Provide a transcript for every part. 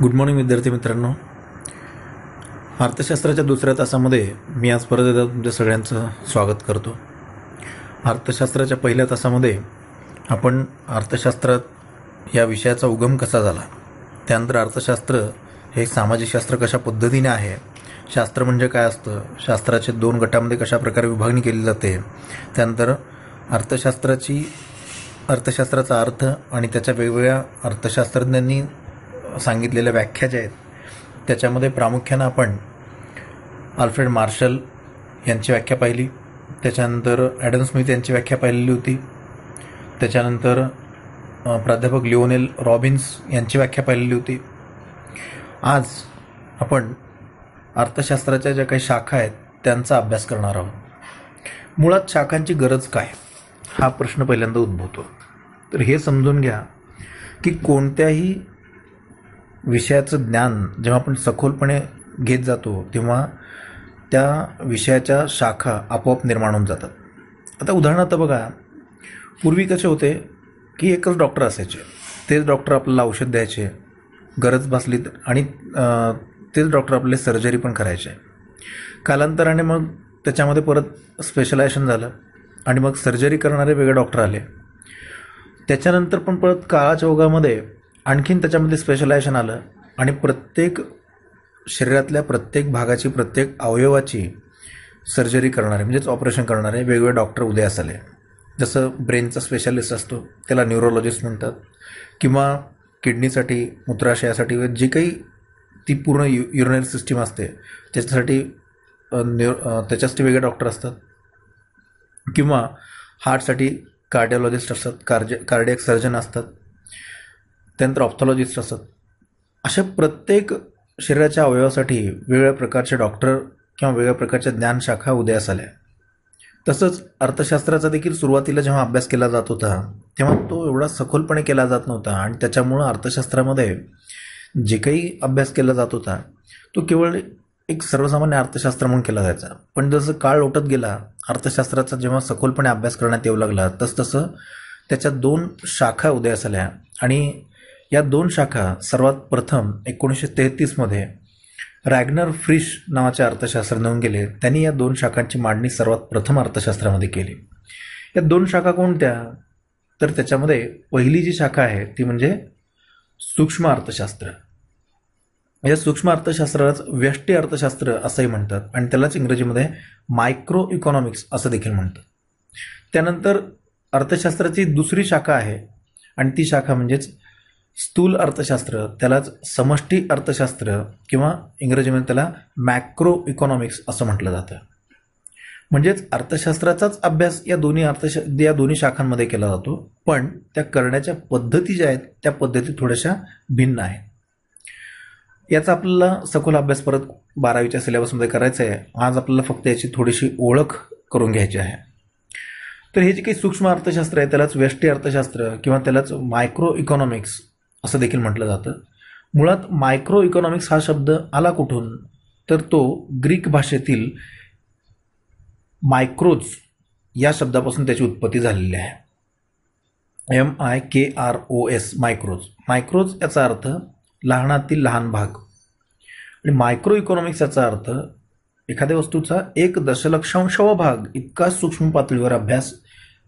Good morning विद्यार्थी मित्रांनो. अर्थशास्त्राच्या दुसऱ्या तासामध्ये मी आज परत एकदा तुमच्या सगळ्यांचं स्वागत करतो. अर्थशास्त्राच्या पहिल्या तासामध्ये आपण अर्थशास्त्रात या विषयाचा उगम कसा झाला, त्यानंतर अर्थशास्त्र हे सामाजिक शास्त्र कशा पद्धतीने आहे, शास्त्र म्हणजे काय असतं, शास्त्राचे 2 गटामध्ये कशा प्रकारे विभागणी केली जाते, त्यानंतर अर्थशास्त्राचा अर्थ आणि त्याच्या वेगवेगळ्या अर्थशास्त्रज्ञांनी सांगितलेल्या व्याख्या ज्या आहेत त्याच्यामध्ये प्रामुख्यानं आपण अल्फ्रेड मार्शल यांची व्याख्या पाहिली, त्याच्यानंतर ॲडम स्मिथ यांची व्याख्या पाहिलेली होती, त्याच्यानंतर प्राध्यापक लिओनेल रॉबिन्स यांची व्याख्या पाहिलेली होती. आज आपण अर्थशास्त्राच्या ज्या काही शाखा आहेत त्यांचा अभ्यास करणार आहोत. मुळात शाखांची गरज काय, हा प्रश्न पहिल्यांदा उद्भवतो. तर हे समजून घ्या की कोणत्याही विषयाचं ज्ञान जेव्हा आपण सखोलपणे घेत जातो तेव्हा त्या विषयाच्या शाखा आपोआप निर्माण होऊन जातात. आता उदाहरणार्थ बघा, पूर्वी कसे होते की एकच डॉक्टर असायचे, तेच डॉक्टर आपल्याला औषध द्यायचे गरज भासली आणि तेच डॉक्टर आपले सर्जरी पण करायचे. कालांतराने मग त्याच्यामध्ये परत स्पेशलायझेशन झालं आणि मग सर्जरी करणारे वेगळे डॉक्टर आले. त्याच्यानंतर पण परत काळाच्या ओघामध्ये आणखीन त्याच्यामध्ये स्पेशलायझेशन आलं आणि प्रत्येक शरीरातल्या प्रत्येक भागाची, प्रत्येक अवयवाची सर्जरी करणारे म्हणजेच ऑपरेशन करणारे वेगवेगळे डॉक्टर उदयास आले. जसं ब्रेनचा स्पेशालिस्ट असतो त्याला न्यूरोलॉजिस्ट म्हणतात, किंवा किडनीसाठी, मूत्राशयासाठी जे काही ती पूर्ण युरिनरी सिस्टीम असते त्याच्यासाठी त्याच्यासाठी वेगळे डॉक्टर असतात, किंवा हार्टसाठी कार्डिओलॉजिस्ट असतात, कार्डियक सर्जन असतात, त्यानंतर ऑप्थॉलॉजिस्ट असतात. अशा प्रत्येक शरीराच्या अवयवासाठी वेगवेगळ्या प्रकारचे डॉक्टर किंवा वेगवेगळ्या प्रकारच्या ज्ञानशाखा उदयास आल्या. तसंच अर्थशास्त्राचा देखील सुरुवातीला जेव्हा अभ्यास केला जात होता तेव्हा तो एवढा सखोलपणे केला जात नव्हता आणि त्याच्यामुळं अर्थशास्त्रामध्ये जे काही अभ्यास केला जात होता तो केवळ एक सर्वसामान्य अर्थशास्त्र म्हणून केला जायचा. पण जसं काळ लोटत गेला, अर्थशास्त्राचा जेव्हा सखोलपणे अभ्यास करण्यात येऊ लागला तसतसं त्याच्या 2 शाखा उदयास आल्या आणि या 2 शाखा सर्वात प्रथम 1933मध्ये रॅग्नर फ्रिश नावाचे अर्थशास्त्रज्ञ होऊन गेले. त्यांनी या 2 शाखांची मांडणी सर्वात प्रथम अर्थशास्त्रामध्ये केली. या 2 शाखा कोणत्या, तर त्याच्यामध्ये पहिली जी शाखा आहे ती म्हणजे सूक्ष्म अर्थशास्त्र. या सूक्ष्म अर्थशास्त्रालाच व्यष्टी अर्थशास्त्र असंही म्हणतात आणि त्यालाच इंग्रजीमध्ये मायक्रो इकॉनॉमिक्स असं देखील म्हणतात. त्यानंतर अर्थशास्त्राची दुसरी शाखा आहे आणि ती शाखा म्हणजेच स्थूल अर्थशास्त्र, त्यालाच समष्टी अर्थशास्त्र किंवा इंग्रजीमध्ये त्याला मॅक्रो इकॉनॉमिक्स असं म्हटलं जातं. म्हणजेच अर्थशास्त्राचाच अभ्यास या दोन्ही शाखांमध्ये केला जातो, पण त्या करण्याच्या पद्धती ज्या आहेत त्या पद्धती थोड्याशा भिन्न आहेत. याचा आपल्याला सखोल अभ्यास परत 12वीच्या सिलेबसमध्ये करायचा आहे. आज आपल्याला फक्त याची थोडीशी ओळख करून घ्यायची आहे. तर हे जे काही सूक्ष्म अर्थशास्त्र आहे त्यालाच व्यष्टी अर्थशास्त्र किंवा त्यालाच मायक्रो इकॉनॉमिक्स असं देखील म्हटलं जातं. मुळात मायक्रो इकॉनॉमिक्स हा शब्द आला कुठून, तर तो ग्रीक भाषेतील मायक्रोज या शब्दापासून त्याची उत्पत्ती झालेली आहे. MIKROS, मायक्रोज. मायक्रोज याचा अर्थ लहानातील लहान भाग आणि मायक्रो इकॉनॉमिक्स याचा अर्थ एखाद्या वस्तूचा 1 दशलक्षांशवा भाग इतका सूक्ष्म पातळीवर अभ्यास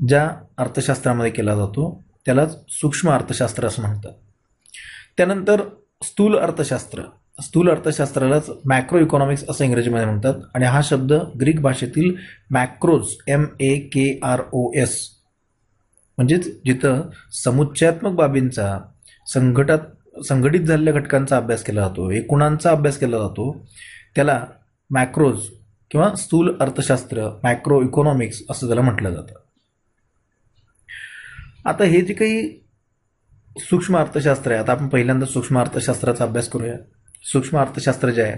ज्या अर्थशास्त्रामध्ये केला जातो त्यालाच सूक्ष्म अर्थशास्त्र असं म्हणतात. त्यानंतर स्थूल अर्थशास्त्र. स्थूल अर्थशास्त्रालाच मॅक्रो इकॉनॉमिक्स असं इंग्रजीमध्ये म्हणतात आणि हा शब्द ग्रीक भाषेतील मॅक्रोज MAKROS म्हणजेच जिथं समुच्चयात्मक बाबींचा, संघटित झालेल्या घटकांचा अभ्यास केला जातो, एकूणांचा अभ्यास केला जातो, त्याला मॅक्रोज किंवा स्थूल अर्थशास्त्र, मॅक्रो इकॉनॉमिक्स असं त्याला म्हटलं जातं. आता हे जे काही सूक्ष्म अर्थशास्त्र आहे, आता आपण पहिल्यांदा सूक्ष्म अर्थशास्त्राचा अभ्यास करूया. सूक्ष्म अर्थशास्त्र जे आहे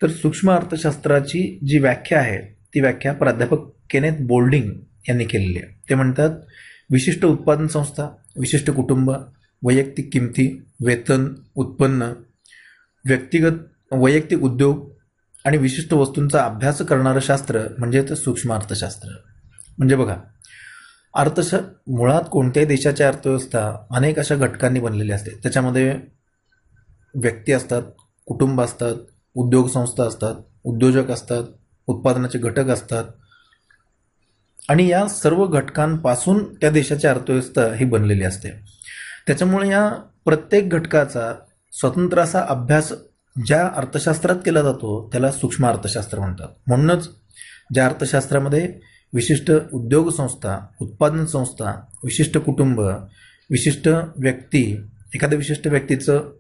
तर सूक्ष्म अर्थशास्त्राची जी व्याख्या आहे ती व्याख्या प्राध्यापक केनेथ बोल्डिंग यांनी केलेली आहे. ते म्हणतात, विशिष्ट उत्पादन संस्था, विशिष्ट कुटुंब, वैयक्तिक किमती, वेतन, उत्पन्न, वैयक्तिक उद्योग आणि विशिष्ट वस्तूंचा अभ्यास करणारं शास्त्र म्हणजेच सूक्ष्म अर्थशास्त्र. म्हणजे बघा, मुळात कोणत्याही देशाची अर्थव्यवस्था अनेक अशा घटकांनी बनलेली असते. त्याच्यामध्ये व्यक्ती असतात, कुटुंब असतात, उद्योग संस्था असतात, उद्योजक असतात, उत्पादनाचे घटक असतात आणि या सर्व घटकांपासून त्या देशाची अर्थव्यवस्था ही बनलेली असते. त्याच्यामुळे या प्रत्येक घटकाचा स्वतंत्र असा अभ्यास ज्या अर्थशास्त्रात केला जातो त्याला सूक्ष्म अर्थशास्त्र म्हणतात. म्हणूनच ज्या अर्थशास्त्रामध्ये विशिष्ट उद्योग संस्था, उत्पादन संस्था, विशिष्ट कुटुंब, विशिष्ट व्यक्ती, एखाद्या विशिष्ट व्यक्तीचं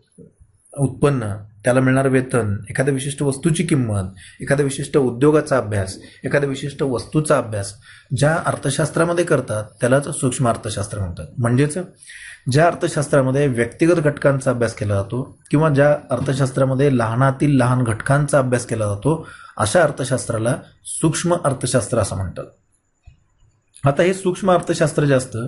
उत्पन्न, त्याला मिळणारं वेतन, एखाद्या विशिष्ट वस्तूची किंमत, एखाद्या विशिष्ट उद्योगाचा अभ्यास, एखाद्या विशिष्ट वस्तूचा अभ्यास ज्या अर्थशास्त्रामध्ये करतात त्यालाच सूक्ष्म अर्थशास्त्र म्हणतात. म्हणजेच ज्या अर्थशास्त्रामध्ये व्यक्तिगत घटकांचा अभ्यास केला जातो किंवा ज्या अर्थशास्त्रामध्ये लहानातील लहान घटकांचा अभ्यास केला जातो अशा अर्थशास्त्राला सूक्ष्म अर्थशास्त्र असं म्हणतात. आता हे सूक्ष्म अर्थशास्त्र जे असतं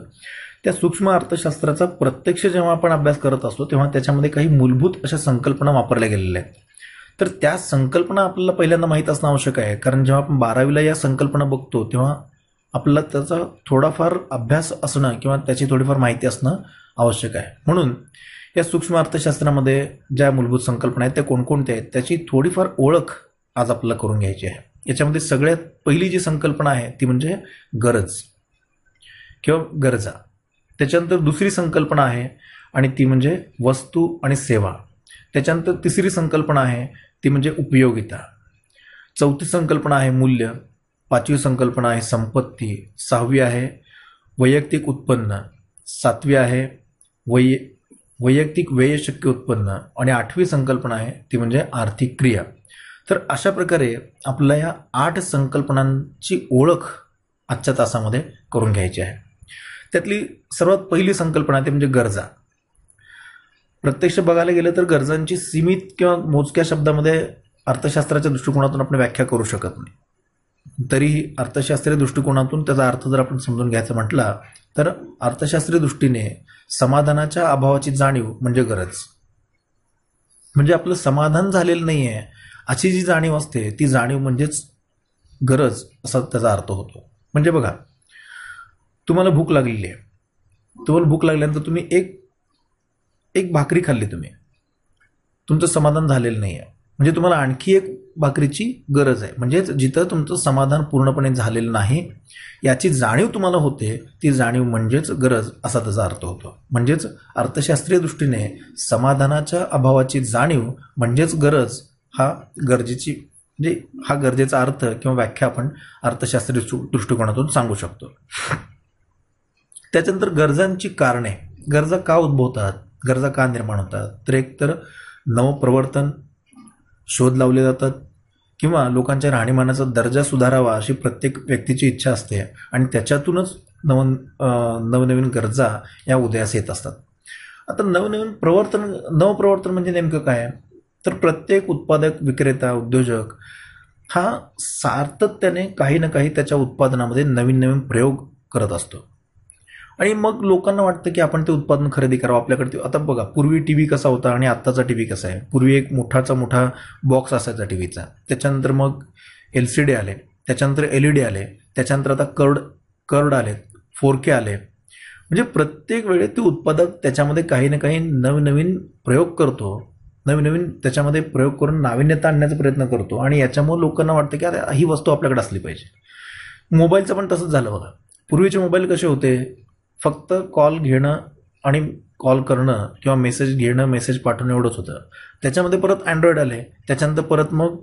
त्या सूक्ष्म अर्थशास्त्राचा प्रत्यक्ष जेव्हा आपण अभ्यास करत असतो तेव्हा त्याच्यामध्ये काही मूलभूत अशा संकल्पना वापरल्या गेलेल्या आहेत. तर त्या संकल्पना आपल्याला पहिल्यांदा माहीत असणं आवश्यक आहे, कारण जेव्हा आपण 12वीला या संकल्पना बघतो तेव्हा आपल्याला त्याचा थोडाफार अभ्यास असणं किंवा त्याची थोडीफार माहिती असणं आवश्यक आहे. म्हणून या सूक्ष्म अर्थशास्त्रामध्ये ज्या मूलभूत संकल्पना आहेत त्या कोणकोणत्या आहेत त्याची थोडीफार ओळख आज आपल्याला करून घ्यायची आहे. याच्यामध्ये सगळ्यात पहिली जी संकल्पना आहे ती म्हणजे गरज किंवा गरजा. त्याच्यानंतर दुसरी संकल्पना आहे आणि ती म्हणजे वस्तू आणि सेवा. त्याच्यानंतर तिसरी संकल्पना आहे ती म्हणजे उपयोगिता. चौथी संकल्पना आहे मूल्य. पाचवी संकल्पना आहे संपत्ती. सहावी आहे वैयक्तिक उत्पन्न. सातवी आहे वैयक्तिक व्यय शक्य उत्पन्न. आणि आठवी संकल्पना आहे ती म्हणजे आर्थिक क्रिया. तर अशा प्रकारे आपल्याला या 8 संकल्पनांची ओळख आजच्या तासामध्ये करून घ्यायची आहे. त्यातली सर्वात पहिली संकल्पना ते म्हणजे गरजा. प्रत्यक्ष बघायला गेलं तर गरजांची सीमित किंवा मोजक्या शब्दामध्ये अर्थशास्त्राच्या दृष्टिकोनातून आपण व्याख्या करू शकत नाही. तरीही अर्थशास्त्रीय दृष्टिकोनातून त्याचा अर्थ जर आपण समजून घ्यायचा म्हटला तर अर्थशास्त्रीय दृष्टीने समाधानाच्या अभावाची जाणीव म्हणजे गरज. म्हणजे आपलं समाधान झालेलं नाही आहे अशी जी जाणीव असते ती जाणीव म्हणजेच गरज असा त्याचा अर्थ होतो. म्हणजे बघा, तुम्हाला भूक लागलेली आहे. तुम्हाला भूक लागल्यानंतर तुम्ही एक भाकरी खाल्ली, तुमचं समाधान झालेलं नाही आहे. म्हणजे तुम्हाला आणखी एक भाकरीची गरज आहे. म्हणजेच जिथं तुमचं समाधान पूर्णपणे झालेलं नाही याची जाणीव तुम्हाला होते ती जाणीव म्हणजेच गरज असा त्याचा अर्थ होतो. म्हणजेच अर्थशास्त्रीय दृष्टीने समाधानाच्या अभावाची जाणीव म्हणजेच गरज हा गरजेचा अर्थ किंवा व्याख्या आपण अर्थशास्त्रीय दृष्टिकोनातून सांगू शकतो. त्याच्यानंतर गरजांची कारणे. गरजा का उद्भवतात, गरजा का निर्माण होतात, तर एक तर नवप्रवर्तन शोध लावले जातात किंवा लोकांच्या राहणीमानाचा दर्जा सुधारावा अशी प्रत्येक व्यक्तीची इच्छा असते आणि त्याच्यातूनच नवनवीन गरजा या उदयास येत असतात. आता नवप्रवर्तन म्हणजे नेमकं काय, तर प्रत्येक उत्पादक, विक्रेता, उद्योजक हा सातत्याने काही ना काही त्याच्या उत्पादनामध्ये नवीन प्रयोग करत असतो आणि मग लोकांना वाटतं की आपण ते उत्पादन खरेदी करावं आपल्याकडे. आता बघा, पूर्वी टीव्ही कसा होता आणि आत्ताचा टीव्ही कसा आहे. पूर्वी एक मोठा बॉक्स असायचा टीव्हीचा. त्याच्यानंतर मग LCD आले, त्याच्यानंतर LED आले, त्याच्यानंतर आता कर्ड आले, 4K आले. म्हणजे प्रत्येक वेळी ते उत्पादक त्याच्यामध्ये काही ना काही नवीन प्रयोग करतो, नवीन त्याच्यामध्ये प्रयोग करून नाविन्यता आणण्याचा प्रयत्न करतो आणि याच्यामुळे लोकांना वाटतं की अरे ही वस्तू आपल्याकडे असली पाहिजे. मोबाईलचं पण तसंच झालं बघा. पूर्वीचे मोबाईल कसे होते, फक्त कॉल घेणं आणि कॉल करणं किंवा मेसेज घेणं, मेसेज पाठवणं एवढंच होतं. त्याच्यामध्ये परत अँड्रॉइड आले, त्याच्यानंतर परत मग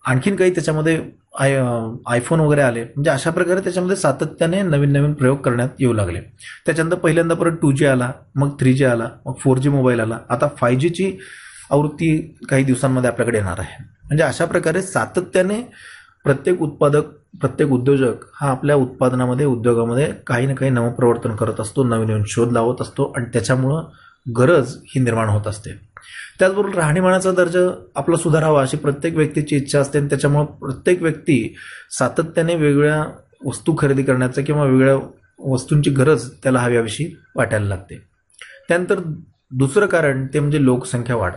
आणखीन काही त्याच्यामध्ये आयफोन वगैरे आले. म्हणजे अशा प्रकारे त्याच्यामध्ये सातत्याने नवीन प्रयोग करण्यात येऊ लागले. त्याच्यानंतर पहिल्यांदा परत 2G आला, मग 3G आला, मग 4G मोबाईल आला. आता 5Gची आवृत्ती काही दिवसांमध्ये आपल्याकडे येणार आहे. म्हणजे अशा प्रकारे सातत्याने प्रत्येक उत्पादक, प्रत्येक उद्योजक हा आपल्या उत्पादनामध्ये, उद्योगामध्ये काही ना काही नवप्रवर्तन करत असतो, नवीन शोध लावत असतो आणि त्याच्यामुळं गरज ही निर्माण होत असते. त्याचबरोबर राहणीमानाचा दर्जा आपला सुधारावा अशी प्रत्येक व्यक्तीची इच्छा असते आणि त्याच्यामुळं प्रत्येक व्यक्ती सातत्याने वेगवेगळ्या वस्तू खरेदी करण्याचं किंवा वेगवेगळ्या वस्तूंची गरज त्याला हव्याविषयी वाटायला लागते. त्यानंतर दुसरं कारण ते म्हणजे लोकसंख्या वाढ.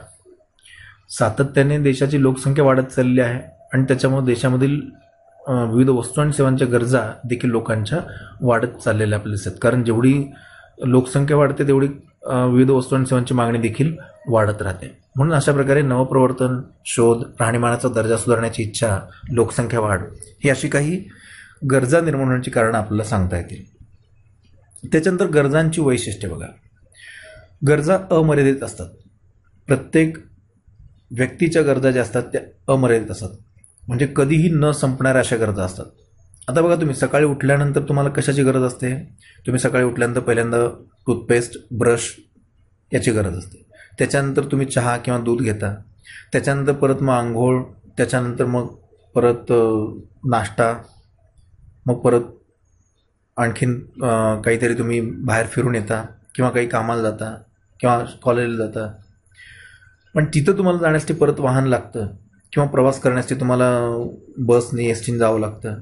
सातत्याने देशाची लोकसंख्या वाढत चालली आहे आणि त्याच्यामुळे देशामधील विविध वस्तू आणि सेवांच्या गरजा देखील लोकांच्या वाढत चाललेल्या आपल्याला दिसतात. कारण जेवढी लोकसंख्या वाढते तेवढी विविध वस्तू आणि सेवांची मागणी देखील वाढत राहते. म्हणून अशा प्रकारे नवप्रवर्तन, शोध, राहणीमानाचा दर्जा सुधारण्याची इच्छा, लोकसंख्या वाढ ही अशी काही गरजा निर्माण होण्याची कारणं आपल्याला सांगता येतील. त्याच्यानंतर गरजांची वैशिष्ट्ये बघा. गरजा अमर्यादित असतात. प्रत्येक व्यक्तीच्या गरजा ज्या असतात त्या अमर्यादित असतात, म्हणजे कधीही न संपणाऱ्या अशा गरजा असतात. आता बघा, तुम्ही सकाळी उठल्यानंतर तुम्हाला कशाची गरज असते? तुम्ही सकाळी उठल्यानंतर पहिल्यांदा टूथपेस्ट, ब्रश याची गरज असते. त्याच्यानंतर तुम्ही चहा किंवा दूध घेता. त्याच्यानंतर परत मग आंघोळ, त्याच्यानंतर मग परत नाश्ता, मग परत आणखीन काहीतरी तुम्ही बाहेर फिरून येता किंवा काही कामाला जाता किंवा कॉलेजला जाता. पण तिथं तुम्हाला जाण्यासाठी परत वाहन लागतं किंवा प्रवास करण्यासाठी तुम्हाला बसने, एसटीने जावं लागतं.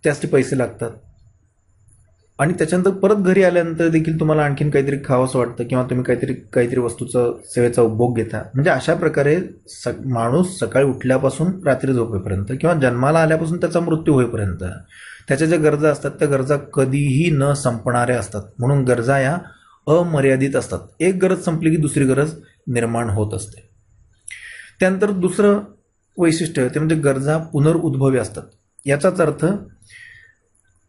त्यासाठी पैसे लागतात. आणि त्याच्यानंतर परत घरी आल्यानंतर देखील तुम्हाला आणखीन काहीतरी खावंसं वाटतं किंवा तुम्ही काहीतरी वस्तूचं सेवेचा उपभोग घेता. म्हणजे अशा प्रकारे माणूस सकाळी उठल्यापासून रात्री झोपेपर्यंत किंवा जन्माला आल्यापासून त्याचा मृत्यू होईपर्यंत त्याच्या ज्या गरजा असतात त्या गरजा कधीही न संपणाऱ्या असतात. म्हणून गरजा या अमर्यादित असतात. एक गरज संपली की दुसरी गरज निर्माण होत असते. त्यानंतर दुसरं वैशिष्ट्य ते म्हणजे गरजा पुनरुद्भवी असतात. याचाच अर्थ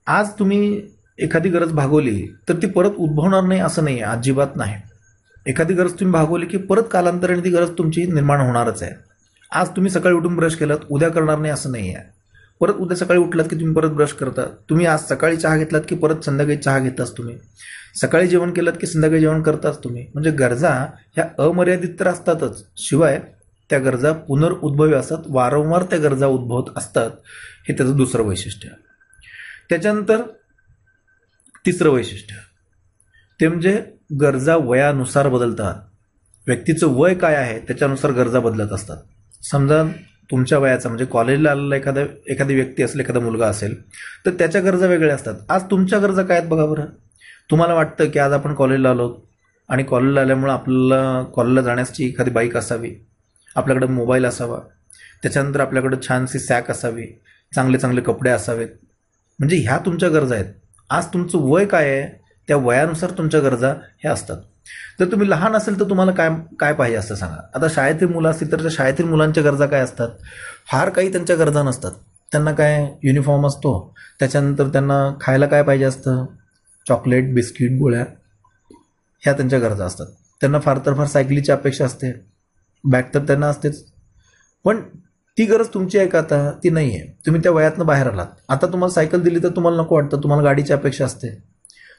आज तुम्ही एखादी गरज भागवली तर ती परत उद्भवणार नाही असं नाही आहे, अजिबात नाही. एखादी गरज तुम्ही भागवली की परत कालांतराने ती गरज तुमची निर्माण होणारच आहे. आज तुम्ही सकाळी उठून ब्रश केलात, उद्या करणार नाही असं नाही आहे. परत उद्या सकाळी उठलात की तुम्ही परत ब्रश करता. तुम्ही आज सकाळी चहा घेतलात की परत संध्याकाळी चहा घेताच तुम्ही. सकाळी जेवण केलात की संध्याकाळी जेवण करताच तुम्ही. म्हणजे गरजा ह्या अमर्यादित तर असतातच, शिवाय त्या गरजा पुनरुद्भवी असतात. वारंवार त्या गरजा उद्भवत असतात. हे त्याचं दुसरं वैशिष्ट्य. त्याच्यानंतर तिसरं वैशिष्ट्य ते म्हणजे गरजा वयानुसार बदलतात. व्यक्तीचं वय काय आहे त्याच्यानुसार गरजा बदलत असतात. समजा तुमच्या वयाचा म्हणजे कॉलेजला आलेला एखादी व्यक्ती असेल, एखादा मुलगा असेल, तर त्याच्या गरजा वेगळ्या असतात. आज तुमच्या गरजा काय आहेत बघा बरं. तुम्हाला वाटतं की आज आपण कॉलेजला आलो आणि कॉलेजला आल्यामुळं आपल्याला कॉलेजला जाण्याची एखादी बाईक असावी, आपल्याकडे मोबाईल असावा, त्याच्यानंतर आपल्याकडे छानशी सॅक असावी, चांगले चांगले कपडे असावेत. म्हणजे ह्या तुमच्या गरजा आहेत. आज तुमचं वय काय आहे त्या वयानुसार तुमच्या गरजा ह्या असतात. जर तुम्ही लहान असेल तर तुम्हाला काय पाहिजे असतं सांगा. आता शाळेतील मुलं असतील तर त्या शाळेतील मुलांच्या गरजा काय असतात? फार काही त्यांच्या गरजा नसतात. त्यांना काय युनिफॉर्म असतो, त्याच्यानंतर त्यांना खायला काय पाहिजे असतं, चॉकलेट, बिस्किट, गोळ्या, ह्या त्यांच्या गरजा असतात. त्यांना फार तर फार सायकलीची अपेक्षा असते, बॅग तर त्यांना असतेच. पण ती गरज तुमची आहे का आता? ती नाही आहे. तुम्ही त्या वयातनं बाहेर आलात. आता तुम्हाला सायकल दिली तर तुम्हाला नको वाटतं, तुम्हाला गाडीची अपेक्षा असते.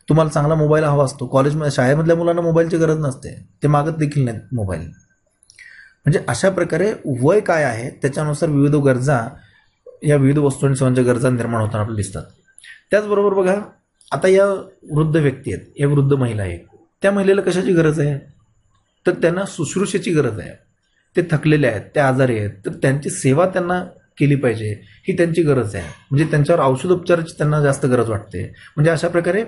तुम्हाला चांगला मोबाईल हवा असतो. कॉलेजमध्ये, शाळेमधल्या मुलांना मोबाईलची गरज नसते, ते मागत देखील नाहीत मोबाईल. म्हणजे अशा प्रकारे वय काय आहे त्याच्यानुसार विविध गरजा, या विविध वस्तू आणि सेवांच्या गरजा निर्माण होताना आपल्याला दिसतात. त्याचबरोबर बघा, आता या वृद्ध व्यक्ती आहेत, या वृद्ध महिला आहेत, त्या महिलेला कशाची गरज आहे? तर त्यांना शुश्रूषेची गरज आहे. ते थकलेले आहेत, ते आजारी आहेत, तर त्यांची सेवा त्यांना केली पाहिजे ही त्यांची गरज आहे. म्हणजे त्यांच्यावर औषधोपचाराची त्यांना जास्त गरज वाटते. म्हणजे अशा प्रकारे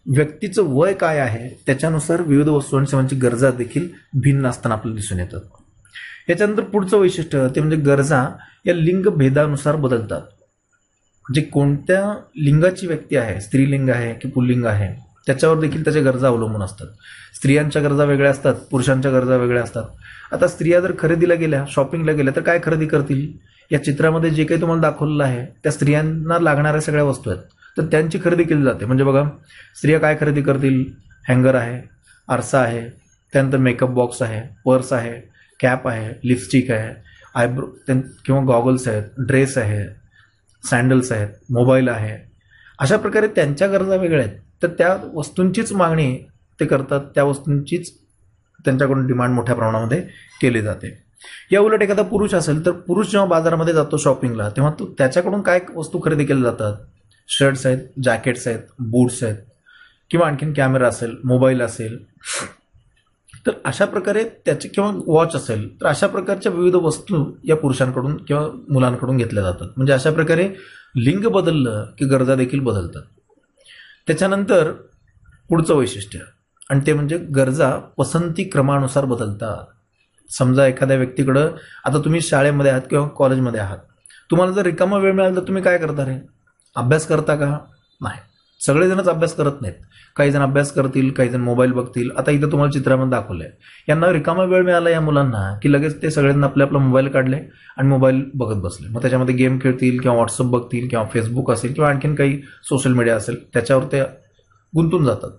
व्यक्तीचं वय काय आहे त्याच्यानुसार विविध वस्तू आणि सेवांची गरजा देखील भिन्न असताना आपल्याला दिसून येतात. याच्यानंतर पुढचं वैशिष्ट्य ते म्हणजे गरजा या लिंगभेदानुसार बदलतात. म्हणजे कोणत्या लिंगाची व्यक्ती आहे, स्त्रीलिंग आहे की पुल्लिंग आहे, त्याच्यावर देखील त्याच्या गरजा अवलंबून असतात. स्त्रियांच्या गरजा वेगळ्या असतात, पुरुषांच्या गरजा वेगळ्या असतात. आता स्त्रिया जर खरेदीला गेल्या, शॉपिंगला गेल्या, तर काय खरेदी करतील? या चित्रामध्ये जे काही तुम्हाला दाखवलेलं आहे त्या स्त्रियांना लागणाऱ्या सगळ्या वस्तू आहेत, तर त्यांची खरेदी केली जाते. म्हणजे बघा, स्त्रिया काय खरेदी करतील? हँगर आहे, आरसा आहे, त्यानंतर मेकअप बॉक्स आहे, पर्स आहे, कॅप आहे, लिपस्टिक आहे, आयब्रो किंवा गॉगल्स आहेत, ड्रेस आहे, सँडल्स आहेत, मोबाईल आहे. अशा प्रकारे त्यांच्या गरजा वेगळ्या आहेत. तर त्या वस्तूंचीच मागणी ते करतात, त्या वस्तूंचीच त्यांच्याकडून डिमांड मोठ्या प्रमाणामध्ये केली जाते. या उलट एखादा पुरुष असेल तर पुरुष जेव्हा बाजारामध्ये जातो शॉपिंगला, तेव्हा तो त्याच्याकडून काय वस्तू खरेदी केल्या जातात? शर्ट्स आहेत, जॅकेट्स आहेत, बूट्स आहेत, किंवा आणखीन कॅमेरा असेल, मोबाईल असेल. तर अशा प्रकारे त्याचे, किंवा वॉच असेल, तर अशा प्रकारच्या विविध वस्तू या पुरुषांकडून किंवा मुलांकडून घेतल्या जातात. म्हणजे अशा प्रकारे लिंग बदललं की गरजा देखील बदलतात. त्याच्यानंतर पुढचं वैशिष्ट्य आणि ते म्हणजे गरजा पसंती क्रमानुसार बदलतात. समजा एखाद्या व्यक्तीकडं, आता तुम्ही शाळेमध्ये आहात किंवा कॉलेजमध्ये आहात, तुम्हाला जर रिकामा वेळ मिळाला तर तुम्ही काय करता रे? अभ्यास करता का? नाही. सगळेजणच अभ्यास करत नाहीत. काही जण अभ्यास करतील, काही जण मोबाईल बघतील. आता इथं तुम्हाला चित्रामध्ये दाखवलंय, यांना रिकामा वेळ मिळाला या मुलांना की लगेच ते सगळ्यांना आपला मोबाईल काढले आणि मोबाईल बघत बसले. मग त्याच्यामध्ये गेम खेळतील किंवा व्हॉट्सअप बघतील किंवा फेसबुक असेल किंवा आणखीन काही सोशल मीडिया असेल त्याच्यावर ते गुंतून जातात.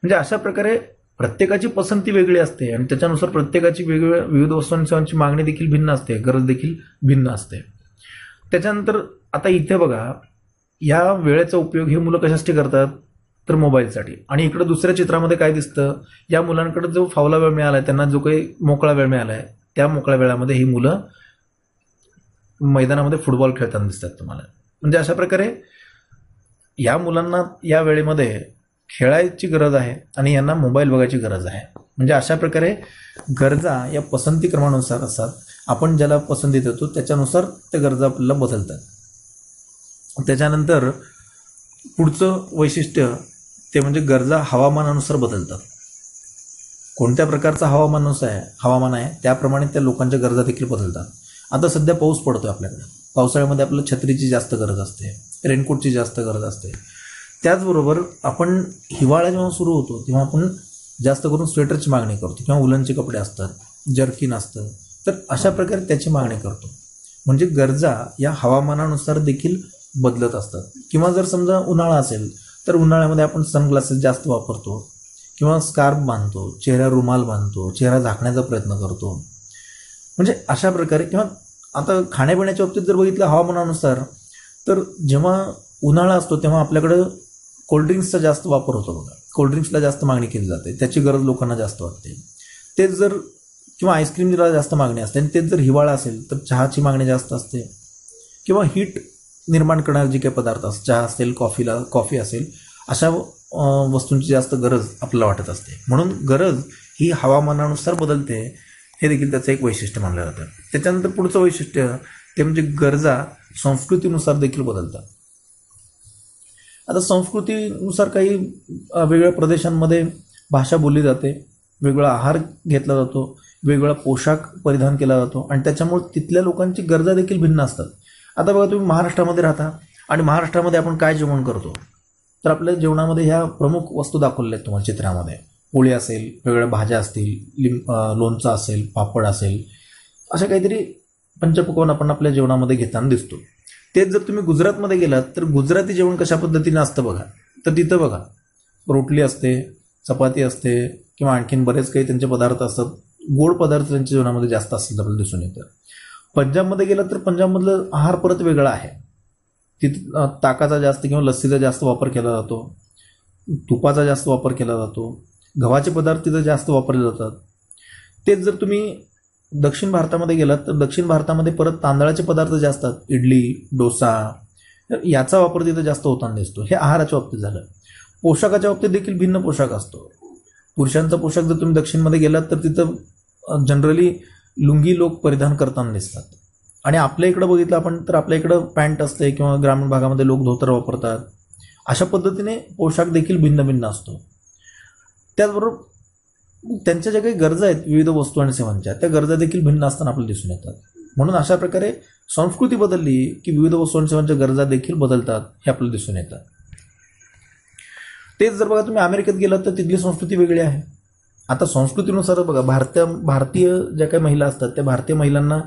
म्हणजे अशा प्रकारे प्रत्येकाची पसंती वेगळी असते आणि त्याच्यानुसार प्रत्येकाची वेगवेगळ्या विविध वस्तू आणि सेवांची मागणी देखील भिन्न असते, गरज देखील भिन्न असते. त्याच्यानंतर आता इथे बघा, या वेळेचा उपयोग हे मुलं कशासाठी करतात तर मोबाईलसाठी. आणि इकडे दुसऱ्या चित्रामध्ये काय दिसतं, या मुलांकडे जो फावला वेळ मिळाला आहे, त्यांना जो काही मोकळा वेळ मिळाला आहे, त्या मोकळ्या वेळामध्ये ही मुलं मैदानामध्ये फुटबॉल खेळताना दिसतात तुम्हाला. म्हणजे अशा प्रकारे या मुलांना या वेळेमध्ये खेळायची गरज आहे आणि यांना मोबाईल बघायची गरज आहे. म्हणजे अशा प्रकारे गरजा या पसंती क्रमानुसार असतात. आपण ज्याला पसंती देतो त्याच्यानुसार त्या गरजा आपल्याला बदलतात. त्याच्यानंतर पुढचं वैशिष्ट्य ते म्हणजे गरजा हवामानानुसार बदलतात. कोणत्या प्रकारचं हवामान आहे त्याप्रमाणे त्या लोकांच्या गरजा देखील बदलतात. आता सध्या पाऊस पडतोय आपल्याकडे, पावसाळ्यामध्ये आपल्याला छत्रीची जास्त गरज असते, रेनकोटची जास्त गरज असते. त्याचबरोबर आपण हिवाळा जेव्हा सुरू होतो तेव्हा आपण जास्त करून स्वेटरची मागणी करतो किंवा उलनचे कपडे असतात, जर्किन असतं. तर अशा प्रकारे त्याची मागणी करतो. म्हणजे गरजा या हवामानानुसार देखील बदलत असतात. किंवा जर समजा उन्हाळा असेल तर उन्हाळ्यामध्ये आपण सनग्लासेस जास्त वापरतो किंवा स्कार्फ बांधतो, चेहऱ्यावर रुमाल बांधतो, चेहरा झाकण्याचा प्रयत्न करतो. म्हणजे अशा प्रकारे. किंवा आता खाण्यापिण्याच्या बाबतीत जर बघितलं हवामानानुसार, तर जेव्हा उन्हाळा असतो तेव्हा आपल्याकडं कोल्ड्रिंक्सचा जास्त वापर होतो बघा. कोल्ड्रिंक्सला जास्त मागणी केली जाते, त्याची गरज लोकांना जास्त वाटते. तेच जर किंवा आईस्क्रीमला जास्त मागणी असते आणि तेच जर हिवाळा असेल तर चहाची मागणी जास्त असते. किंवा हीट निर्माण करणारे जे काही पदार्थ असतात, चहा असेल, कॉफी असेल, अशा वस्तूंची जास्त गरज आपल्याला वाटत असते. म्हणून गरज ही हवामानानुसार बदलते, हे देखील त्याचं एक वैशिष्ट्य मानलं जातं. त्याच्यानंतर पुढचं वैशिष्ट्य ते म्हणजे गरजा संस्कृतीनुसार देखील बदलतात. आता संस्कृतीनुसार काही वेगवेगळ्या प्रदेशांमध्ये भाषा बोलली जाते, वेगळा आहार घेतला जातो, वेगवेगळा पोशाख परिधान केला जातो आणि त्याच्यामुळे तिथल्या लोकांची गरजा देखील भिन्न असतात. आता बघा, तुम्ही महाराष्ट्रामध्ये राहता आणि महाराष्ट्रामध्ये आपण काय जेवण करतो तर आपल्या जेवणामध्ये ह्या प्रमुख वस्तू दाखवलेल्या आहेत तुम्हाला चित्रामध्ये. पोळी असेल, वेगवेगळ्या भाज्या असतील, लोणचं असेल, पापड असेल, अशा काहीतरी पंचपक्वान्न आपण आपल्या जेवणामध्ये घेताना दिसतो. तेच जर तुम्ही गुजरातमध्ये गेलात तर गुजराती जेवण कशा पद्धतीने असतं बघा. तर तिथं बघा, रोटली असते, चपाती असते किंवा आणखीन बरेच काही त्यांचे पदार्थ असतात. गोड पदार्थ त्यांच्या जेवणामध्ये जास्त असतात आपल्याला दिसून येतं. पंजाबमध्ये गेलात तर पंजाबमधलं आहार परत वेगळा आहे. तिथं ताकाचा जास्त किंवा लस्सीचा जास्त वापर केला जातो, तुपाचा जास्त वापर केला जातो, गव्हाचे पदार्थ तिथं जास्त वापरले जातात. तेच जर तुम्ही दक्षिण भारतामध्ये गेलात तर दक्षिण भारतामध्ये परत तांदळाचे पदार्थ जास्त असतात, इडली, डोसा, याचा वापर तिथं जास्त होताना दिसतो. हे आहाराच्या बाबतीत झालं. पोशाखाच्या बाबतीत देखील भिन्न पोशाख असतो. पुरुषांचा पोशाख जर तुम्ही दक्षिणमध्ये गेलात तर तिथं जनरली लुंगी लोक परिधान करताना दिसतात. आणि आपल्या इकडं बघितलं आपण तर आपल्या इकडं पॅन्ट असते किंवा ग्रामीण भागामध्ये लोक धोतर वापरतात. अशा पद्धतीने पोशाख देखील भिन्न भिन्न असतो. त्याचबरोबर त्यांच्या ज्या काही गरजा आहेत विविध वस्तू आणि सेवांच्या, त्या गरजा देखील भिन्न असताना आपल्याला दिसून येतात. म्हणून अशा प्रकारे संस्कृती बदलली की विविध वस्तू आणि सेवांच्या गरजा देखील बदलतात, हे आपल्याला दिसून येतात. तेच जर बघा तुम्ही अमेरिकेत गेलात तर तिथली संस्कृती वेगळी आहे. आता संस्कृतीनुसार बघा, भारतीय ज्या काही महिला असतात त्या भारतीय महिलांना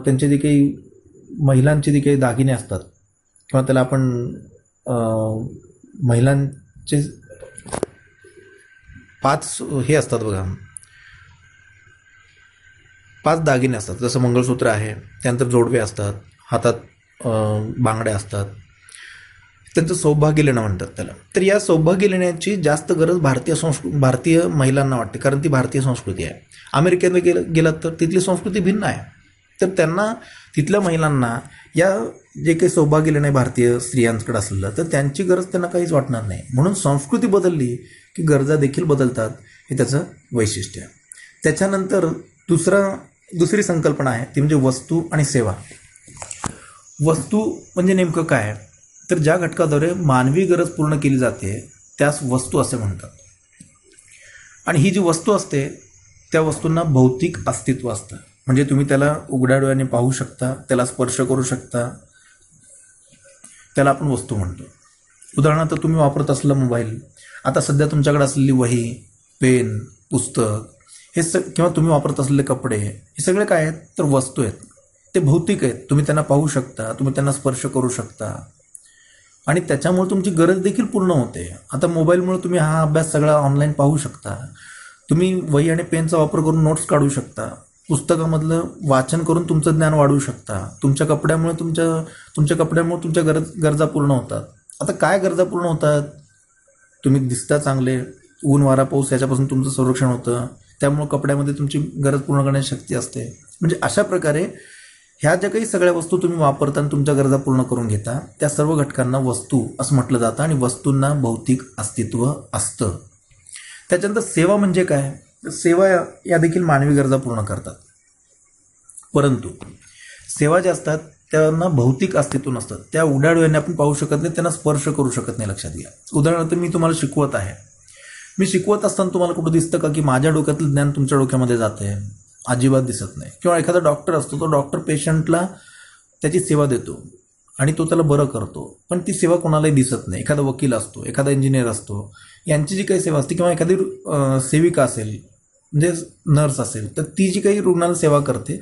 त्यांचे जे काही महिलांचे जे काही दागिने असतात किंवा त्याला आपण महिलांचे 5 हे असतात बघा, 5 दागिने असतात. जसं मंगळसूत्र आहे, त्यानंतर जोडवे असतात, हातात बांगड्या असतात, त्यांचं सौभाग्य लेणं म्हणतात त्याला. तर या सौभाग्य लेण्याची जास्त गरज भारतीय महिलांना वाटते, कारण ती भारतीय संस्कृती आहे. अमेरिकेत गेलात तर तिथली संस्कृती भिन्न आहे. तर त्यांना, तिथल्या महिलांना या जे काही सौभाग्य लेणं आहे भारतीय स्त्रियांकडे असलेलं, तर त्यांची गरज त्यांना काहीच वाटणार नाही. म्हणून संस्कृती बदलली की गरजा देखील बदलतात, हे त्याचं वैशिष्ट्य आहे. त्याच्यानंतर दुसरी संकल्पना आहे ती म्हणजे वस्तू आणि सेवा. वस्तू म्हणजे नेमकं काय, तर ज्या घटकाद्वारे मानवी गरज पूर्ण केली जाते त्यास वस्तू असे म्हणतात. आणि ही जी वस्तू असते त्या वस्तूंना भौतिक अस्तित्व असतं. म्हणजे तुम्ही त्याला उघड्या डोळ्याने पाहू शकता, त्याला स्पर्श करू शकता, त्याला आपण वस्तू म्हणतो. उदाहरणार्थ तुम्ही वापरत असलेला मोबाईल, आता सध्या तुमच्याकडे असलेली वही, पेन, पुस्तक किंवा तुम्ही वापरत असलेले कपडे, हे सगळे काय आहेत तर वस्तू आहेत. ते भौतिक आहेत. तुम्ही त्यांना पाहू शकता, तुम्ही त्यांना स्पर्श करू शकता आणि त्याच्यामुळे तुमची गरज देखील पूर्ण होते. आता मोबाईलमुळे तुम्ही हा अभ्यास सगळा ऑनलाईन पाहू शकता. तुम्ही वही आणि पेनचा वापर करून नोट्स काढू शकता. पुस्तकामधलं वाचन करून तुमचं ज्ञान वाढवू शकता. तुमच्या कपड्यामुळे तुमच्या गरजा पूर्ण होतात. आता काय गरजा पूर्ण होतात? तुम्ही दिसता चांगले, ऊन वारा पाऊस याच्यापासून तुमचं संरक्षण होतं, त्यामुळे कपड्यामध्ये तुमची गरज पूर्ण करण्याची शक्ती असते. म्हणजे अशा प्रकारे ह्या ज्या काही सगळ्या वस्तू तुम्ही वापरता आणि तुमच्या गरजा पूर्ण करून घेता, त्या सर्व घटकांना वस्तू असं म्हटलं जातं आणि वस्तूंना भौतिक अस्तित्व असतं. त्याच्यानंतर सेवा म्हणजे काय? सेवा या देखील मानवी गरजा पूर्ण करतात, परंतु सेवा ज्या असतात त्यांना भौतिक अस्तित्व नसतं. त्या उघड्या डोळ्याने आपण पाहू शकत नाही, त्यांना स्पर्श करू शकत नाही. लक्षात घ्या. उदाहरणार्थ मी तुम्हाला शिकवत आहे. मी शिकवत असताना तुम्हाला कुठं दिसतं का की माझ्या डोक्यातलं ज्ञान तुमच्या डोक्यामध्ये जाते? अजिबात दिसत नाही. किंवा एखादा डॉक्टर असतो, तो डॉक्टर पेशंटला त्याची सेवा देतो आणि तो त्याला बरं करतो, पण ती सेवा कोणालाही दिसत नाही. एखादा वकील असतो, एखादा इंजिनियर असतो, यांची जी काही सेवा असते किंवा एखादी सेविका असेल म्हणजे नर्स असेल, तर ती जी काही रुग्णाला सेवा करते,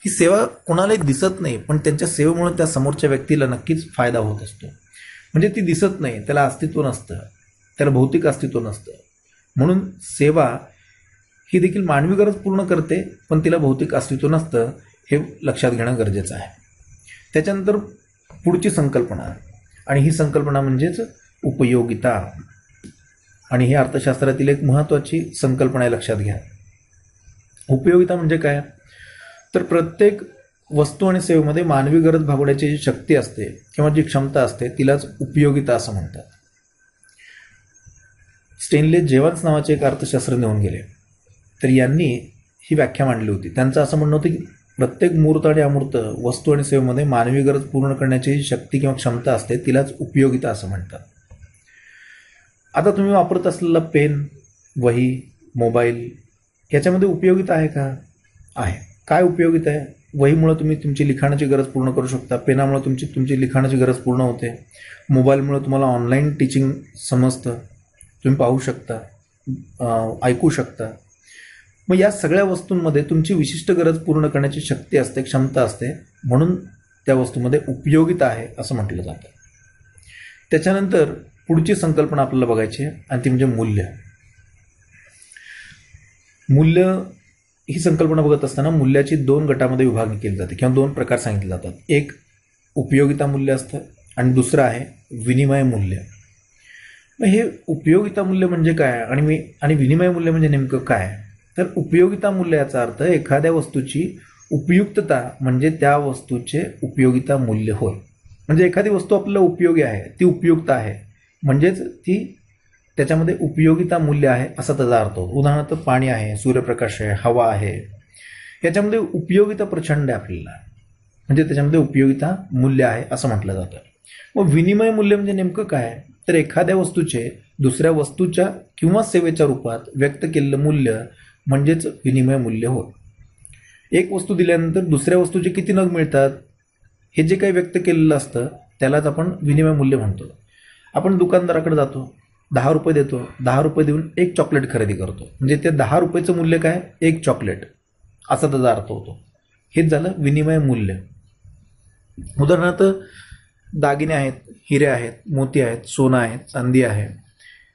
ही सेवा कोणालाही दिसत नाही, पण त्यांच्या सेवेमुळे त्या समोरच्या व्यक्तीला नक्कीच फायदा होत असतो. म्हणजे ती दिसत नाही, त्याला अस्तित्व नसतं, त्याला भौतिक अस्तित्व नसतं. म्हणून सेवा ही देखील मानवी गरज पूर्ण करते, पण तिला भौतिक अस्तित्व नसतं, हे लक्षात घेणं गरजेचं आहे. त्याच्यानंतर पुढची संकल्पना, आणि ही संकल्पना म्हणजेच उपयोगिता, आणि ही अर्थशास्त्रातील एक महत्त्वाची संकल्पना आहे. लक्षात घ्या. उपयोगिता म्हणजे काय? तर प्रत्येक वस्तू आणि सेवेमध्ये मानवी गरज भागवण्याची जी शक्ती असते किंवा जी क्षमता असते, तिलाच उपयोगिता असं म्हणतात. स्टेनले जेव्हन्स नावाचे एक अर्थशास्त्रज्ञ होऊन गेले, तर यांनी ही व्याख्या मांडली होती. त्यांचं असं म्हणणं होतं की प्रत्येक मूर्त आणि अमूर्त वस्तू आणि सेवेमध्ये मानवी गरज पूर्ण करण्याची जी शक्ती किंवा क्षमता असते, तिलाच उपयोगिता असं म्हणतात. आता तुम्ही वापरत असलेला पेन, वही, मोबाईल याच्यामध्ये उपयोगिता आहे का? आहे. काय उपयोगिता आहे? वहीमुळे तुम्ही तुमची लिखाणाची गरज पूर्ण करू शकता. पेनामुळे तुमची लिखाणाची गरज पूर्ण होते. मोबाईलमुळे तुम्हाला ऑनलाईन टीचिंग समजतं, तुम्ही पाहू शकता, ऐकू शकता. मग या सगळ्या वस्तूंमध्ये तुमची विशिष्ट गरज पूर्ण करण्याची शक्ती असते, क्षमता असते, म्हणून त्या वस्तूमध्ये उपयोगिता आहे असं म्हटलं जातं. त्याच्यानंतर पुढची संकल्पना आपल्याला बघायची आहे आणि ती म्हणजे मूल्य. मूल्य ही संकल्पना बघत असताना मूल्याची 2 गटामध्ये विभागणी केली जाते किंवा 2 प्रकार सांगितले जातात. एक उपयोगिता मूल्य असतं आणि दुसरं आहे विनिमय मूल्य. मग हे उपयोगिता मूल्य म्हणजे काय आणि विनिमय मूल्य म्हणजे नेमकं काय? तर उपयोगिता मूल्य याचा अर्थ एखाद्या वस्तूची उपयुक्तता म्हणजे त्या वस्तूचे उपयोगिता मूल्य होय. म्हणजे एखादी वस्तू आपल्याला उपयोगी आहे, ती उपयुक्त आहे, म्हणजेच ती त्याच्यामध्ये उपयोगिता मूल्य आहे असा त्याचा अर्थ होतो. उदाहरणार्थ पाणी आहे, सूर्यप्रकाश आहे, हवा आहे, याच्यामध्ये उपयोगिता प्रचंड आहे आपल्याला, म्हणजे त्याच्यामध्ये उपयोगिता मूल्य आहे असं म्हटलं जातं. मग विनिमय मूल्य म्हणजे नेमकं काय? तर एखाद्या वस्तूचे दुसऱ्या वस्तूच्या किंवा सेवेच्या रूपात व्यक्त केलेलं मूल्य म्हणजेच विनिमय मूल्य होय. एक वस्तू दिल्यानंतर दुसऱ्या वस्तूचे किती नग मिळतात हे जे काही व्यक्त केलेलं असतं त्यालाच आपण विनिमय मूल्य म्हणतो. आपण दुकानदाराकडे जातो, 10 रुपये देतो, 10 रुपये देऊन एक चॉकलेट खरेदी करतो, म्हणजे ते 10 रुपयेचं मूल्य काय? एक चॉकलेट असा त्याचा अर्थ होतो. हेच झालं विनिमय मूल्य. उदाहरणार्थ दागिने आहेत, हिरे आहेत, मोती आहेत, सोनं आहे, चांदी आहे,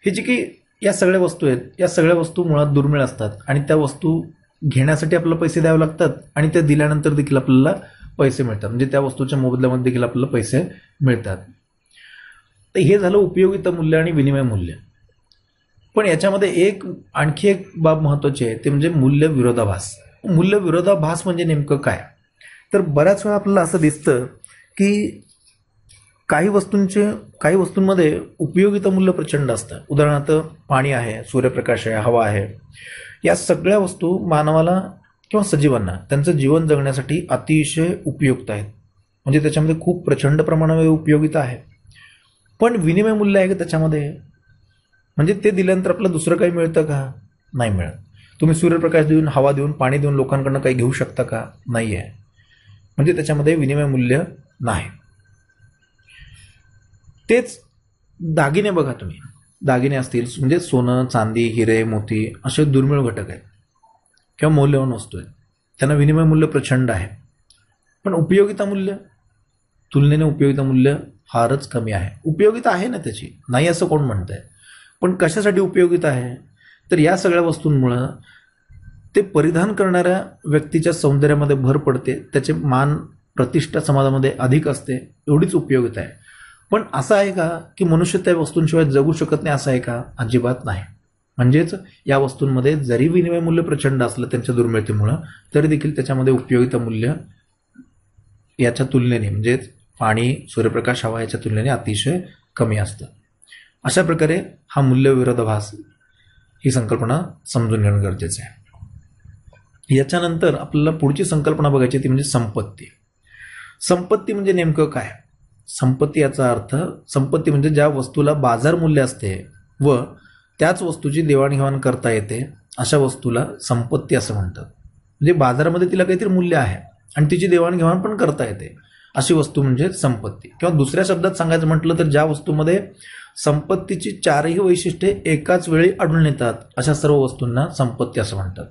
हे जे काही या सगळ्या वस्तू आहेत, या सगळ्या वस्तू मुळात दुर्मिळ असतात आणि त्या वस्तू घेण्यासाठी आपल्याला पैसे द्यावे लागतात आणि त्या दिल्यानंतर देखील आपल्याला पैसे मिळतात, म्हणजे त्या वस्तूच्या मोबदल्यामध्ये देखील आपल्याला पैसे मिळतात. तर हे झालं उपयोगिता मूल्य आणि विनिमय मूल्य. पण याच्यामध्ये आणखी एक बाब महत्त्वाची आहे, ते म्हणजे मूल्य विरोधाभास. मूल्य विरोधाभास म्हणजे नेमकं काय? तर बऱ्याच वेळा आपल्याला असं दिसतं की काही वस्तूंमध्ये उपयोगिता मूल्य प्रचंड असतं. उदाहरणार्थ पाणी आहे, सूर्यप्रकाश आहे, हवा आहे, या सगळ्या वस्तू मानवाला किंवा सजीवांना त्यांचं जीवन जगण्यासाठी अतिशय उपयुक्त आहेत, म्हणजे त्याच्यामध्ये खूप प्रचंड प्रमाणामध्ये उपयोगिता आहे. पण विनिमय मूल्य आहे का त्याच्यामध्ये? म्हणजे ते दिल्यानंतर आपल्याला दुसरं काही मिळतं का? नाही मिळत. तुम्ही सूर्यप्रकाश देऊन, हवा देऊन, पाणी देऊन लोकांकडनं काही घेऊ शकता का? नाही आहे. म्हणजे त्याच्यामध्ये विनिमय मूल्य नाही. तेच दागिने बघा तुम्ही, दागिने असतील म्हणजे सोनं, चांदी, हिरे, मोती असे दुर्मिळ घटक आहेत किंवा मौल्यवान वस्तू आहेत. त्यांना विनिमय मूल्य प्रचंड आहे. पण उपयोगिता मूल्य, तुलनेने उपयोगिता मूल्य फारच कमी आहे. उपयोगिता आहे ना त्याची, नाही असं कोण म्हणत आहे, पण कशासाठी उपयोगिता आहे? तर या सगळ्या वस्तूंमुळं ते परिधान करणाऱ्या व्यक्तीच्या सौंदर्यामध्ये भर पडते, त्याचे मान प्रतिष्ठा समाजामध्ये अधिक असते, एवढीच उपयोगिता आहे. पण असं आहे का की मनुष्य त्या वस्तूंशिवाय जगू शकत नाही? असं आहे का? अजिबात नाही. म्हणजेच या वस्तूंमध्ये जरी विनिमय मूल्य प्रचंड असलं त्यांच्या दुर्मिळतेमुळं, तरी देखील त्याच्यामध्ये उपयोगिता मूल्य याच्या तुलनेने म्हणजेच पाणी, सूर्यप्रकाश, हवा याच्या तुलनेने अतिशय कमी असतं. अशा प्रकारे हा मूल्यविरोधाभास ही संकल्पना समजून घेणं गरजेचं आहे. याच्यानंतर आपल्याला पुढची संकल्पना बघायची ती म्हणजे संपत्ती. संपत्ती म्हणजे नेमकं काय? संपत्ती याचा अर्थ, संपत्ती म्हणजे ज्या वस्तूला बाजार मूल्य असते व त्याच वस्तूची देवाणघेवाण करता येते अशा वस्तूला संपत्ती असं म्हणतात. म्हणजे बाजारामध्ये तिला काहीतरी मूल्य आहे आणि तिची देवाणघेवाण पण करता येते अशी वस्तू म्हणजे संपत्ती. किंवा दुसऱ्या शब्दात सांगायचं म्हटलं तर ज्या वस्तूमध्ये संपत्तीची चारही वैशिष्ट्ये एकाच वेळी आढळून येतात अशा सर्व वस्तूंना संपत्ती असं म्हणतात.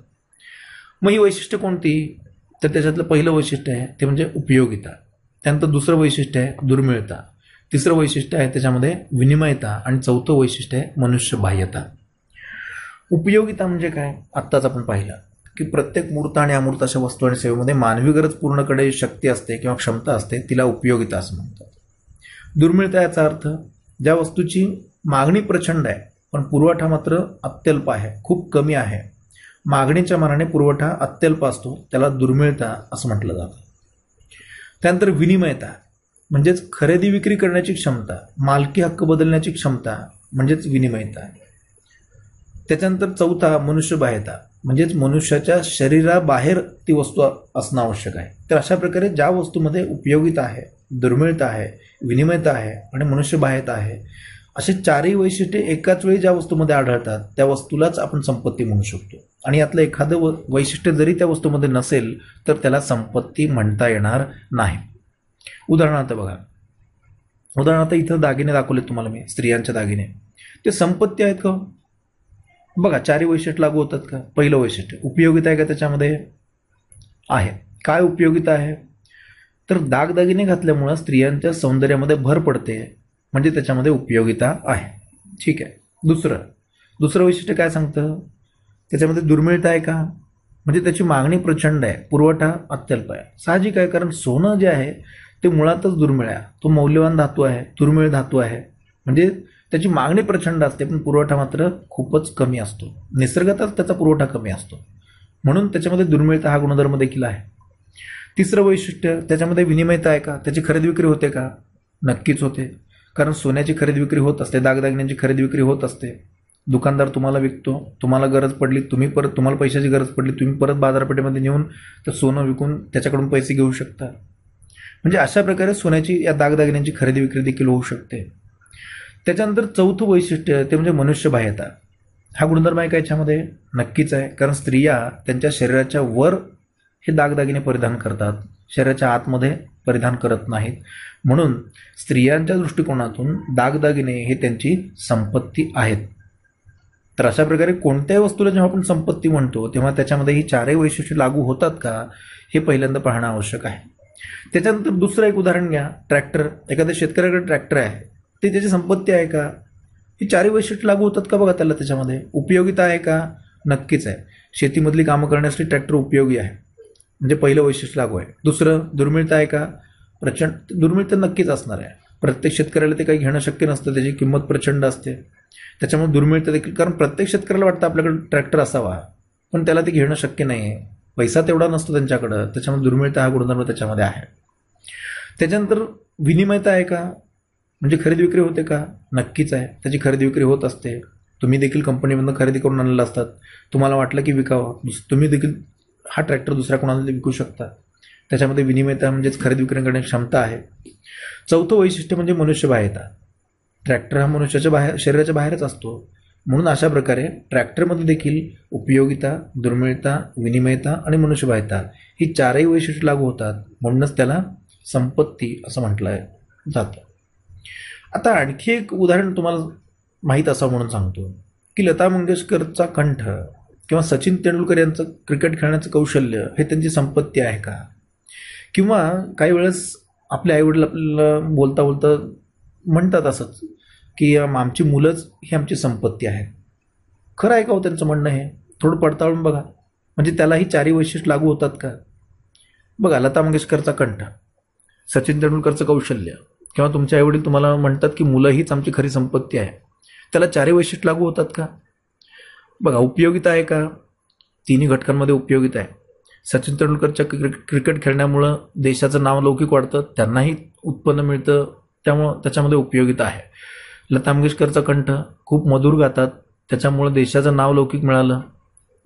मग ही वैशिष्ट्य कोणती? तर त्याच्यातलं पहिलं वैशिष्ट्य आहे ते म्हणजे उपयोगिता. त्यानंतर दुसरं वैशिष्ट्य आहे दुर्मिळता. तिसरं वैशिष्ट्य आहे त्याच्यामध्ये विनिमयता आणि चौथं वैशिष्ट्य आहे मनुष्यबाह्यता. उपयोगिता म्हणजे काय? आत्ताच आपण पाहिलं की प्रत्येक मूर्त आणि अमूर्त अशा वस्तू आणि सेवेमध्ये मानवी गरज पूर्ण करण्याची शक्ती असते किंवा क्षमता असते, तिला उपयोगिता असं म्हणतात. दुर्मिळता याचा अर्थ ज्या वस्तूची मागणी प्रचंड आहे पण पुरवठा मात्र अत्यल्प आहे, खूप कमी आहे. मागणीच्या मानाने पुरवठा अत्यल्प असतो, त्याला दुर्मिळता असं म्हटलं जातं. त्यानंतर विनिमयता म्हणजेच खरेदी विक्री करण्याची क्षमता, मालकी हक्क बदलण्याची क्षमता म्हणजेच विनिमयता. त्याच्यानंतर चौथा मनुष्यबाह्यता म्हणजेच मनुष्याच्या शरीराबाहेर ती वस्तू असणं आवश्यक आहे. तर अशा प्रकारे ज्या वस्तूमध्ये उपयोगिता आहे, दुर्मिळता आहे, विनिमयता आहे आणि मनुष्यबाह्यता आहे असे चारही वैशिष्ट्ये एकाच वेळी ज्या वस्तूमध्ये आढळतात त्या वस्तूलाच आपण संपत्ती म्हणू शकतो. आणि यातलं एखादं वैशिष्ट्य जरी त्या वस्तूमध्ये नसेल तर त्याला संपत्ती म्हणता येणार नाही. उदाहरणार्थ बघा, उदाहरणार्थ इथं दागिने दाखवले तुम्हाला मी, स्त्रियांचे दागिने, ते संपत्ती आहेत का? बघा, चारही वैशिष्ट्य लागू होतात का? पहिलं वैशिष्ट्य उपयोगिता आहे का त्याच्यामध्ये? आहे. काय उपयोगिता आहे? तर दागदागिने घातल्यामुळं स्त्रियांच्या सौंदर्यामध्ये भर पडते, म्हणजे त्याच्यामध्ये उपयोगिता आहे. ठीक आहे. दुसरं वैशिष्ट्य काय सांगतं? त्याच्यामध्ये दुर्मिळता आहे का? म्हणजे त्याची मागणी प्रचंड आहे, पुरवठा अत्यल्प आहे. साहजिक आहे, कारण सोनं जे आहे ते मुळातच दुर्मिळ आहे, तो मौल्यवान धातू आहे, दुर्मिळ धातू आहे. म्हणजे त्याची मागणी प्रचंड असते पण पुरवठा मात्र खूपच कमी असतो. निसर्गातच त्याचा पुरवठा कमी असतो, म्हणून त्याच्यामध्ये दुर्मिळता हा गुणधर्म देखील आहे. तिसरं वैशिष्ट्य त्याच्यामध्ये विनिमयता आहे का? त्याची खरेदी विक्री होते का? नक्कीच होते, कारण सोन्याची खरेदी विक्री होत असते, दागदागिन्यांची खरेदी विक्री होत असते. दुकानदार तुम्हाला विकतो, तुम्हाला गरज पडली, तुम्हाला पैशाची गरज पडली, तुम्ही परत बाजारपेठेमध्ये नेऊन तर सोनं विकून त्याच्याकडून पैसे घेऊ शकता. म्हणजे अशा प्रकारे सोन्याची या दागदागिन्यांची खरेदी विक्री देखील होऊ शकते. त्याच्यानंतर चौथं वैशिष्ट्य ते म्हणजे मनुष्यबाह्यता. हा गुणधर्म आहे का याच्यामध्ये? नक्कीच आहे, कारण स्त्रिया त्यांच्या शरीराच्या वर हे दागदागिने परिधान करतात, शरीराच्या आतमध्ये परिधान करत नाहीत. म्हणून स्त्रियांच्या दृष्टिकोनातून दागदागिने हे त्यांची संपत्ती आहेत. तर अशा प्रकारे कोणत्याही वस्तूला जेव्हा आपण संपत्ती म्हणतो तेव्हा त्याच्यामध्ये ही चारही वैशिष्ट्ये लागू होतात का हे पहिल्यांदा पाहणं आवश्यक आहे. त्याच्यानंतर दुसरं एक उदाहरण घ्या, ट्रॅक्टर. एखाद्या शेतकऱ्याकडे ट्रॅक्टर आहे, ते त्याची संपत्ती आहे का? ही चारही वैशिष्ट्ये लागू होतात का बघा त्याला? त्याच्यामध्ये उपयोगिता आहे का? नक्कीच आहे. शेतीमधली कामं करण्यासाठी ट्रॅक्टर उपयोगी आहे, म्हणजे पहिलं वैशिष्ट्य लागू आहे. दुसरं दुर्मिळता आहे का? प्रचंड दुर्मिळता नक्कीच असणार आहे. प्रत्येक शेतकऱ्याला ते काही घेणं शक्य नसतं, त्याची किंमत प्रचंड असते, त्याच्यामुळे दुर्मिळता देखील. कारण प्रत्येक शेतकऱ्याला वाटतं आपल्याकडे ट्रॅक्टर असावा, पण त्याला ते घेणं शक्य नाही आहे, पैसा तेवढा नसतो त्यांच्याकडं, त्याच्यामुळे दुर्मिळता हा गुणधर्म त्याच्यामध्ये आहे. त्याच्यानंतर विनिमयता आहे का? म्हणजे खरेदी विक्री होते का? नक्कीच आहे, त्याची खरेदी विक्री होत असते. तुम्ही देखील कंपनीमधून खरेदी करून आणलेला असतात, तुम्हाला वाटलं की विकावं, तुम्ही देखील हा ट्रॅक्टर दुसऱ्या कोणाला विकू शकता. त्याच्यामध्ये विनिमयता म्हणजेच खरेदी विक्री करण्याची क्षमता आहे. चौथं वैशिष्ट्य म्हणजे मनुष्यबाह्यता. ट्रॅक्टर हा मनुष्याच्या शरीराच्या बाहेरच असतो, म्हणून अशा प्रकारे ट्रॅक्टरमध्ये देखील उपयोगिता, दुर्मिळता, विनिमयता आणि मनुष्यबाह्यता ही चारही वैशिष्ट्ये लागू होतात, म्हणूनच त्याला संपत्ती असं म्हटलं जातं. आता आणखी एक उदाहरण तुम्हाला माहीत असावं म्हणून सांगतो की लता मंगेशकरचा कंठ किंवा सचिन तेंडुलकर यांचं क्रिकेट खेळण्याचं कौशल्य हे त्यांची संपत्ती आहे का? किंवा काही वेळेस आपले आईवडील आपल्याला बोलता बोलता म्हणतात असंच की आमची मुलंच ही आमची संपत्ती आहे. खरं आहे का हो त्यांचं म्हणणं? हे थोडं पडताळून बघा. म्हणजे त्यालाही चारही वैशिष्ट्य लागू होतात का? बघा, लता मंगेशकरचा कंठ, सचिन तेंडुलकरचं कौशल्य किंवा तुमचे आईवडील तुम्हाला म्हणतात की मुलं हीच आमची खरी संपत्ती आहे, त्याला चारही वैशिष्ट्य लागू होतात का? बघा, उपयोगिता आहे का? तिन्ही घटकांमध्ये उपयोगिता आहे. सचिन तेंडुलकरच्या क्रिकेट खेळण्यामुळं देशाचं नाव लौकिक वाढतं, त्यांनाही उत्पन्न मिळतं, त्यामुळं त्याच्यामध्ये उपयोगिता आहे. लता मंगेशकरचा कंठ, खूप मधुर गातात, त्याच्यामुळं देशाचं नाव लौकिक मिळालं,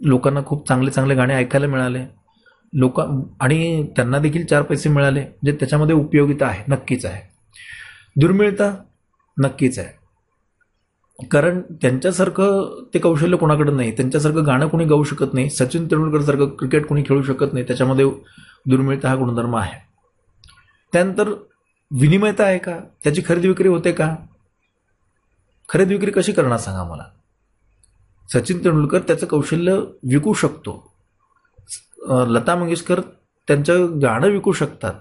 लोकांना खूप चांगले चांगले गाणे ऐकायला मिळाले, आणि त्यांना देखील 4 पैसे मिळाले, म्हणजे त्याच्यामध्ये उपयोगिता आहे, नक्कीच आहे. दुर्मिळता नक्कीच आहे, कारण त्यांच्यासारखं ते कौशल्य कोणाकडे नाही, त्यांच्यासारखं गाणं कोणी गाऊ शकत नाही, सचिन तेंडुलकरसारखं क्रिकेट कोणी खेळू शकत नाही, त्याच्यामध्ये दुर्मिळता हा गुणधर्म आहे. त्यानंतर विनिमयता आहे का? त्याची खरेदी विक्री होते का? खरेदी विक्री कशी करणार सांगा मला? सचिन तेंडुलकर त्याचं कौशल्य विकू शकतो, लता मंगेशकर त्यांचं गाणं विकू शकतात,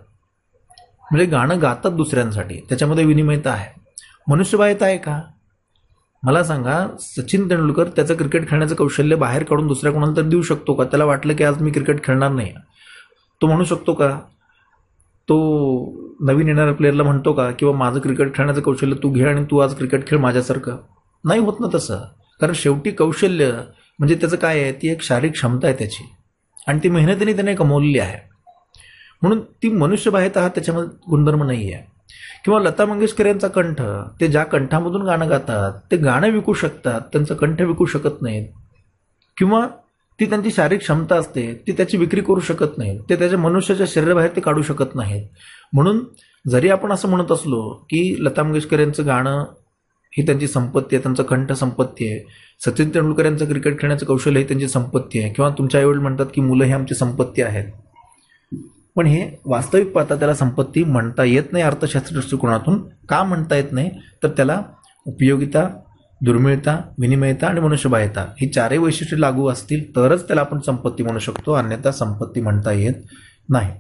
म्हणजे गाणं गातात दुसऱ्यांसाठी, त्याच्यामध्ये विनिमयता आहे. मनुष्यबाह्यता आहे का? मला सांगा, सचिन तेंडुलकर त्याचं क्रिकेट खेळण्याचं कौशल्य बाहेर काढून दुसऱ्या कोणाला तरी देऊ शकतो का? त्याला वाटलं की आज मी क्रिकेट खेळणार नाही, तो म्हणू शकतो का? तो नवीन येणाऱ्या प्लेअरला म्हणतो का किंवा माझं क्रिकेट खेळण्याचं कौशल्य तू घे आणि तू आज क्रिकेट खेळ माझ्यासारखं? नाही होत ना तसं, कारण शेवटी कौशल्य म्हणजे त्याचं काय आहे? ती एक शारीरिक क्षमता आहे त्याची, आणि ती मेहनतीने त्याने कमवलेली आहे, म्हणून ती मनुष्यबाह्यता हा त्याच्यामध्ये गुणधर्म नाही आहे. किंवा लता मंगेशकर यांचा कंठ, ते ज्या कंठामधून गाणं गातात ते गाणं विकू शकतात, त्यांचं कंठ विकू शकत नाहीत, किंवा ती त्यांची शारीरिक क्षमता असते ती त्याची विक्री करू शकत नाहीत, ते त्याच्या मनुष्याच्या शरीराबाहेर ते काढू शकत नाहीत. म्हणून जरी आपण असं म्हणत असलो की लता मंगेशकर यांचं गाणं ही त्यांची संपत्ती आहे, त्यांचं कंठ संपत्ती आहे, सचिन तेंडुलकर यांचं क्रिकेट खेळण्याचं कौशल्य ही त्यांची संपत्ती आहे, किंवा तुमच्या आईवडील म्हणतात की मुलं ही आमची संपत्ती आहेत, पण हे वास्तविक पाहता त्याला संपत्ती म्हणता येत नाही. अर्थशास्त्र दृष्टिकोनातून का म्हणता येत नाही? तर त्याला उपयोगिता, दुर्मिळता, विनिमयता आणि मनुष्यबाह्यता ही चारही वैशिष्ट्ये लागू असतील तरच त्याला आपण संपत्ती म्हणू शकतो, अन्यथा संपत्ती म्हणता येत नाही.